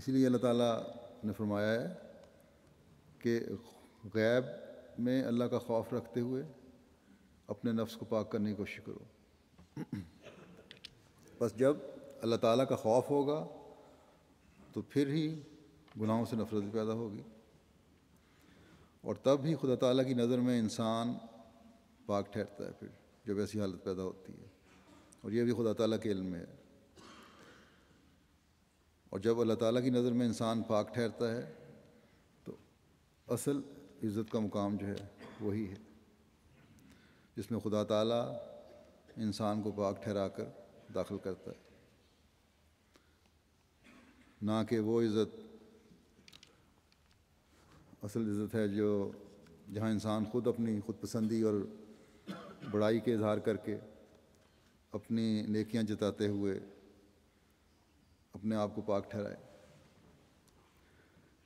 اسی لیے اللہ تعالیٰ نے فرمایا ہے کہ غیب میں اللہ کا خوف رکھتے ہوئے اپنے نفس کو پاک کرنے کی کوشش کرو. بس جب اللہ تعالیٰ کا خوف ہوگا تو پھر ہی گناہوں سے نفرت بھی پیدا ہوگی، اور تب ہی خدا تعالیٰ کی نظر میں انسان پاک ٹھہرتا ہے پھر جب ایسی حالت پیدا ہوتی ہے، اور یہ بھی خدا تعالیٰ کے علم میں ہے. اور جب اللہ تعالیٰ کی نظر میں انسان پاک ٹھہرتا ہے تو اصل عزت کا مقام جو ہے وہی ہے جس میں خدا تعالیٰ انسان کو پاک ٹھہرا کر داخل کرتا ہے، نہ کہ وہ عزت اصل عزت ہے جو جہاں انسان خود اپنی خود پسندی اور بڑائی کے اظہار کر کے اپنی نیکیاں جتاتے ہوئے اپنے آپ کو پاک ٹھہرائے.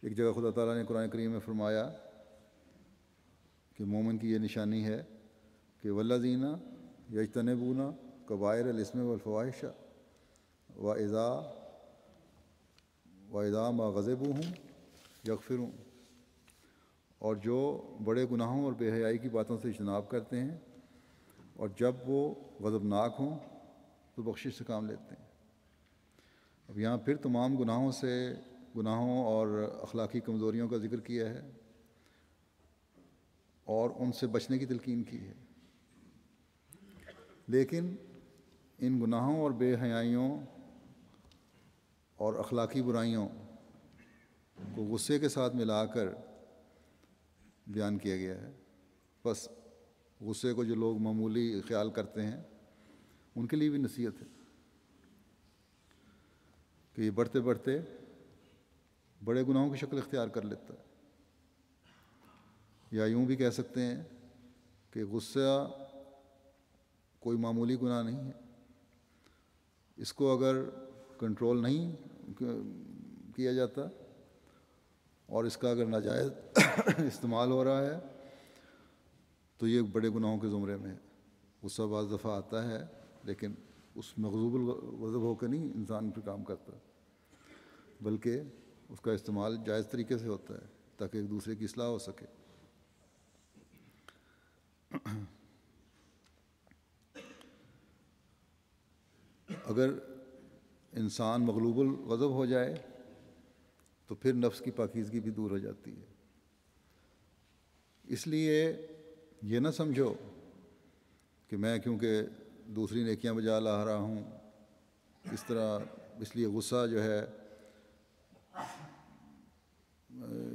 ایک جگہ خدا تعالیٰ نے قرآن کریم میں فرمایا کہ مومن کی یہ نشانی ہے کہ والذین یجتنبون کبائر الاسم والفواحش وَإِذَا مَا غَضِبُوا هُمْ یغفرون، اور جو بڑے گناہوں اور بے حیائی کی باتوں سے اجتناب کرتے ہیں اور جب وہ غضبناک ہوں تو بخشش سے کام لیتے ہیں. اب یہاں پھر تمام گناہوں اور اخلاقی کمزوریوں کا ذکر کیا ہے اور ان سے بچنے کی تلقین کی ہے، لیکن ان گناہوں اور بے حیائیوں اور اخلاقی برائیوں کو غصے کے ساتھ ملا کر بیان کیا گیا ہے. بس غصے کو جو لوگ معمولی خیال کرتے ہیں ان کے لیے بھی نصیحت ہے کہ یہ بڑھتے بڑھتے بڑے گناہوں کی شکل اختیار کر لیتا ہے. یا یوں بھی کہہ سکتے ہیں کہ غصہ کوئی معمولی گناہ نہیں ہے، اس کو اگر کنٹرول نہیں کیا جاتا اور اس کا اگر ناجائز استعمال ہو رہا ہے تو یہ بڑے گناہوں کے زمرے میں ہے. غصہ بعض دفعہ آتا ہے لیکن اس مغضوب الغضب ہو کے نہیں انسان پہ کام کرتا، بلکہ اس کا استعمال جائز طریقے سے ہوتا ہے تاکہ ایک دوسرے کی اصلاح ہو سکے. اگر انسان مغلوب الغضب ہو جائے تو پھر نفس کی پاکیزگی بھی دور ہو جاتی ہے. اس لیے یہ نہ سمجھو کہ میں کیونکہ دوسری نیکیاں بجا لا رہا ہوں اس لیے غصہ جو ہے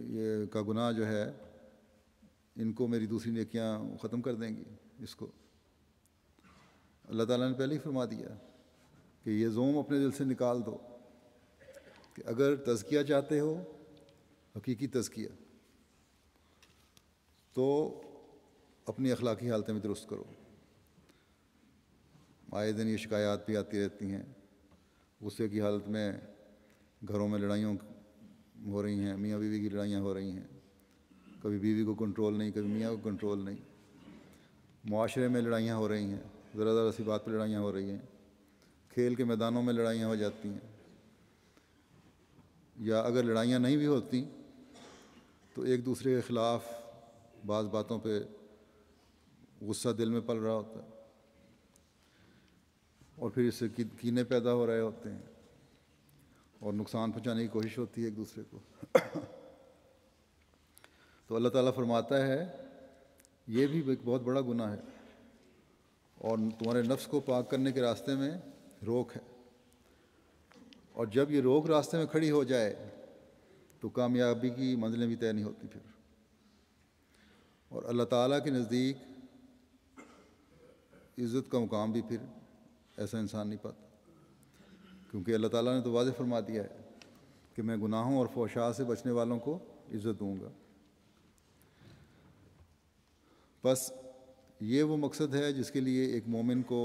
یہ کا گناہ جو ہے ان کو میری دوسری نیکیاں ختم کر دیں گی. اس کو اللہ تعالیٰ نے پہلے ہی فرما دیا کہ یہ زوم اپنے دل سے نکال دو کہ اگر تزکیہ چاہتے ہو، حقیقی تزکیہ، تو اپنی اخلاقی حالتیں بھی درست کرو. آئے دن یہ شکایات بھی آتی رہتی ہیں، غصے کی حالت میں گھروں میں لڑائیوں ہو رہی ہیں، میاں بیوی کی لڑائیاں ہو رہی ہیں، کبھی بیوی کو کنٹرول نہیں، کبھی میاں کو کنٹرول نہیں، معاشرے میں لڑائیاں ہو رہی ہیں، ذرا ذرا سی بات پہ لڑائیاں ہو رہی ہیں، کھیل کے میدانوں میں لڑائیاں ہو جاتی ہیں، یا اگر لڑائیاں نہیں بھی ہوتی تو ایک دوسرے کے خلاف بعض باتوں پہ غصہ دل میں پل رہا ہوتا ہے اور پھر اس سے کینے پیدا ہو رہے ہوتے ہیں اور نقصان پہنچانے کی کوشش ہوتی ہے ایک دوسرے کو. تو اللہ تعالیٰ فرماتا ہے یہ بھی ایک بہت بڑا گناہ ہے اور تمہارے نفس کو پاک کرنے کے راستے میں روک ہے، اور جب یہ روک راستے میں کھڑی ہو جائے تو کامیابی کی منزلیں بھی طے نہیں ہوتی پھر. اور اللہ تعالیٰ کے نزدیک عزت کا مقام بھی پھر ایسا انسان نہیں پاتا، کیونکہ اللہ تعالیٰ نے تو واضح فرما دیا ہے کہ میں گناہوں اور فحشاء سے بچنے والوں کو عزت دوں گا. بس یہ وہ مقصد ہے جس کے لیے ایک مومن کو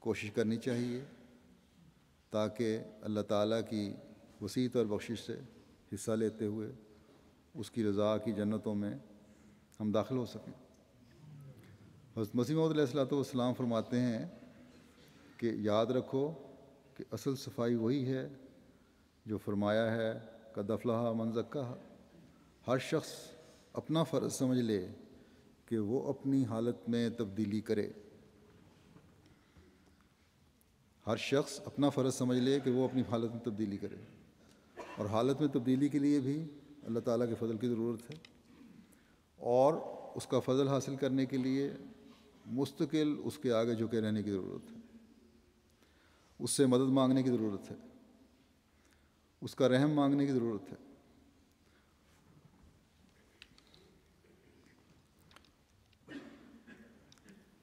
کوشش کرنی چاہیے تاکہ اللہ تعالیٰ کی وسیع اور بخشش سے حصہ لیتے ہوئے اس کی رضا کی جنتوں میں ہم داخل ہو سکیں. حضرت مسیح موعود علیہ الصلوۃ والسلام فرماتے ہیں کہ یاد رکھو کہ اصل صفائی وہی ہے جو فرمایا ہے قد افلح من زکاہا، ہر شخص اپنا فرض سمجھ لے کہ وہ اپنی حالت میں تبدیلی کرے، ہر شخص اپنا فرض سمجھ لے کہ وہ اپنی حالت میں تبدیلی کرے، اور حالت میں تبدیلی کے لیے بھی اللہ تعالیٰ کے فضل کی ضرورت ہے، اور اس کا فضل حاصل کرنے کے لیے مستقل اس کے آگے جھکے رہنے کی ضرورت ہے، اس سے مدد مانگنے کی ضرورت ہے، اس کا رحم مانگنے کی ضرورت ہے۔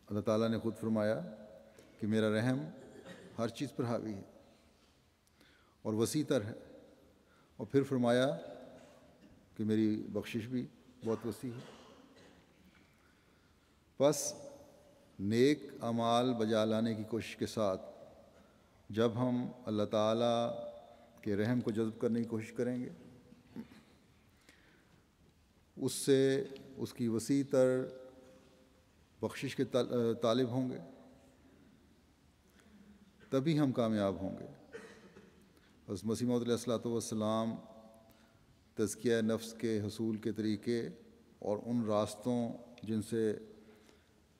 اللہ تعالیٰ نے خود فرمایا کہ میرا رحم ہر چیز پر حاوی ہے اور وسیع تر ہے، اور پھر فرمایا کہ میری بخشش بھی بہت وسیع ہے۔ بس نیک اعمال بجا لانے کی کوشش کے ساتھ جب ہم اللہ تعالیٰ کے رحم کو جذب کرنے کی کوشش کریں گے، اس سے اس کی وسیع تر بخشش کے طالب ہوں گے، تبھی ہم کامیاب ہوں گے۔ حضرت مسیح موعود علیہ الصلوۃ والسلام تزکیہ نفس کے حصول کے طریقے اور ان راستوں جن سے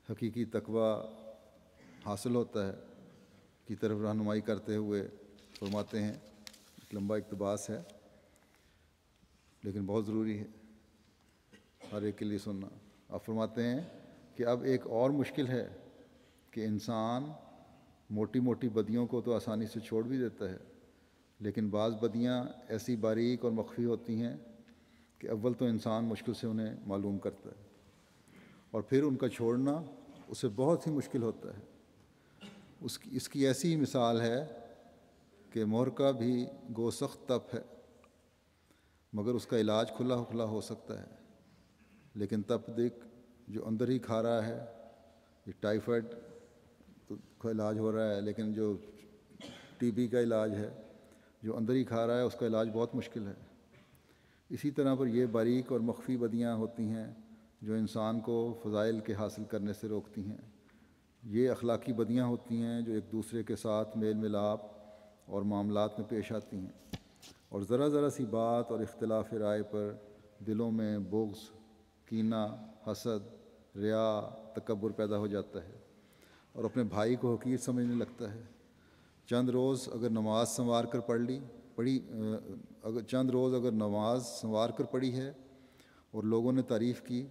حقیقی تقوی حاصل ہوتا ہے کی طرف رہنمائی کرتے ہوئے فرماتے ہیں، ایک لمبا اقتباس ہے لیکن بہت ضروری ہے ہر ایک کے لیے سننا۔ آپ فرماتے ہیں کہ اب ایک اور مشکل ہے کہ انسان موٹی موٹی بدیوں کو تو آسانی سے چھوڑ بھی دیتا ہے، لیکن بعض بدیاں ایسی باریک اور مخفی ہوتی ہیں کہ اول تو انسان مشکل سے انہیں معلوم کرتا ہے، اور پھر ان کا چھوڑنا اسے بہت ہی مشکل ہوتا ہے۔ اس کی ایسی مثال ہے کہ مہر کا بھی گو سخت تپ ہے، مگر اس کا علاج کھلا کھلا ہو سکتا ہے، لیکن تپ دیکھ جو اندر ہی کھا رہا ہے، یہ ٹائیفائڈ کا علاج ہو رہا ہے، لیکن جو ٹی بی کا علاج ہے جو اندر ہی کھا رہا ہے اس کا علاج بہت مشکل ہے۔ اسی طرح پر یہ باریک اور مخفی بدیاں ہوتی ہیں جو انسان کو فضائل کے حاصل کرنے سے روکتی ہیں۔ یہ اخلاقی بدیاں ہوتی ہیں جو ایک دوسرے کے ساتھ میل ملاپ اور معاملات میں پیش آتی ہیں، اور ذرا ذرا سی بات اور اختلاف رائے پر دلوں میں بغض، کینہ، حسد، ریا، تکبر پیدا ہو جاتا ہے، اور اپنے بھائی کو حقیر سمجھنے لگتا ہے۔ چند روز اگر نماز سنوار کر پڑھی ہے اور لوگوں نے تعریف کی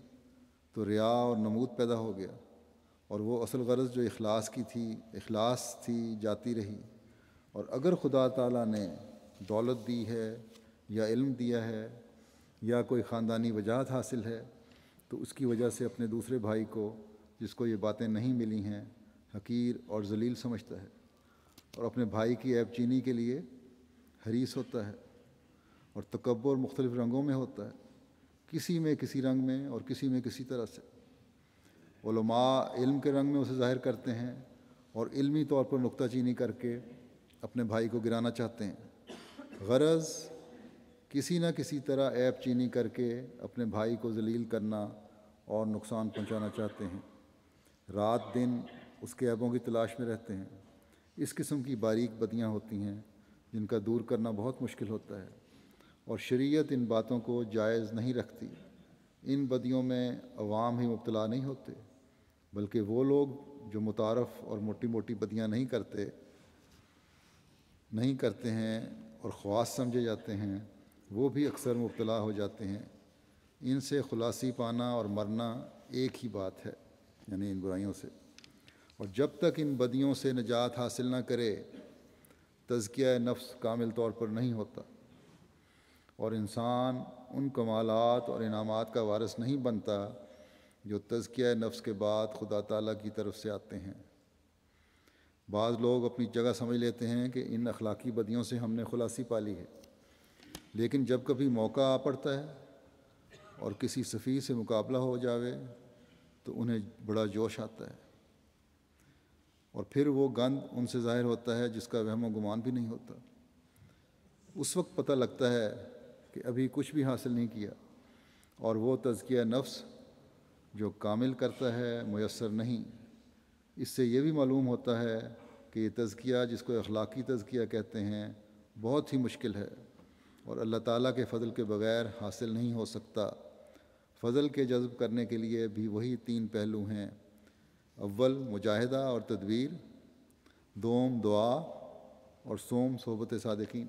تو ریا اور نمود پیدا ہو گیا، اور وہ اصل غرض جو اخلاص تھی جاتی رہی۔ اور اگر خدا تعالیٰ نے دولت دی ہے یا علم دیا ہے یا کوئی خاندانی وجاہت حاصل ہے تو اس کی وجہ سے اپنے دوسرے بھائی کو جس کو یہ باتیں نہیں ملی ہیں حقیر اور ذلیل سمجھتا ہے، اور اپنے بھائی کی عیب چینی کے لیے حریص ہوتا ہے، اور تکبر مختلف رنگوں میں ہوتا ہے، کسی میں کسی رنگ میں اور کسی میں کسی طرح سے۔ علماء علم کے رنگ میں اسے ظاہر کرتے ہیں اور علمی طور پر نکتہ چینی کر کے اپنے بھائی کو گرانا چاہتے ہیں، غرض کسی نہ کسی طرح عیب چینی کر کے اپنے بھائی کو ذلیل کرنا اور نقصان پہنچانا چاہتے ہیں، رات دن اس کے عیبوں کی تلاش میں رہتے ہیں۔ اس قسم کی باریک بدیاں ہوتی ہیں جن کا دور کرنا بہت مشکل ہوتا ہے، اور شریعت ان باتوں کو جائز نہیں رکھتی۔ ان بدیوں میں عوام ہی مبتلا نہیں ہوتے، بلکہ وہ لوگ جو متعارف اور موٹی موٹی بدیاں نہیں کرتے ہیں اور خواص سمجھے جاتے ہیں، وہ بھی اکثر مبتلا ہو جاتے ہیں۔ ان سے خلاصی پانا اور مرنا ایک ہی بات ہے، یعنی ان برائیوں سے، اور جب تک ان بدیوں سے نجات حاصل نہ کرے تزکیہ نفس کامل طور پر نہیں ہوتا، اور انسان ان کمالات اور انعامات کا وارث نہیں بنتا جو تزکیہ نفس کے بعد خدا تعالیٰ کی طرف سے آتے ہیں۔ بعض لوگ اپنی جگہ سمجھ لیتے ہیں کہ ان اخلاقی بدیوں سے ہم نے خلاصی پا لی ہے، لیکن جب کبھی موقع آ پڑتا ہے اور کسی سفیر سے مقابلہ ہو جاوے تو انہیں بڑا جوش آتا ہے، اور پھر وہ گند ان سے ظاہر ہوتا ہے جس کا وہم و گمان بھی نہیں ہوتا۔ اس وقت پتہ لگتا ہے کہ ابھی کچھ بھی حاصل نہیں کیا، اور وہ تزکیہ نفس جو کامل کرتا ہے میسر نہیں۔ اس سے یہ بھی معلوم ہوتا ہے کہ یہ تزکیہ جس کو اخلاقی تزکیہ کہتے ہیں بہت ہی مشکل ہے اور اللہ تعالیٰ کے فضل کے بغیر حاصل نہیں ہو سکتا۔ فضل کے جذب کرنے کے لیے بھی وہی 3 پہلو ہیں: اول مجاہدہ اور تدبیر، دوم دعا، اور سوم صحبت صادقین۔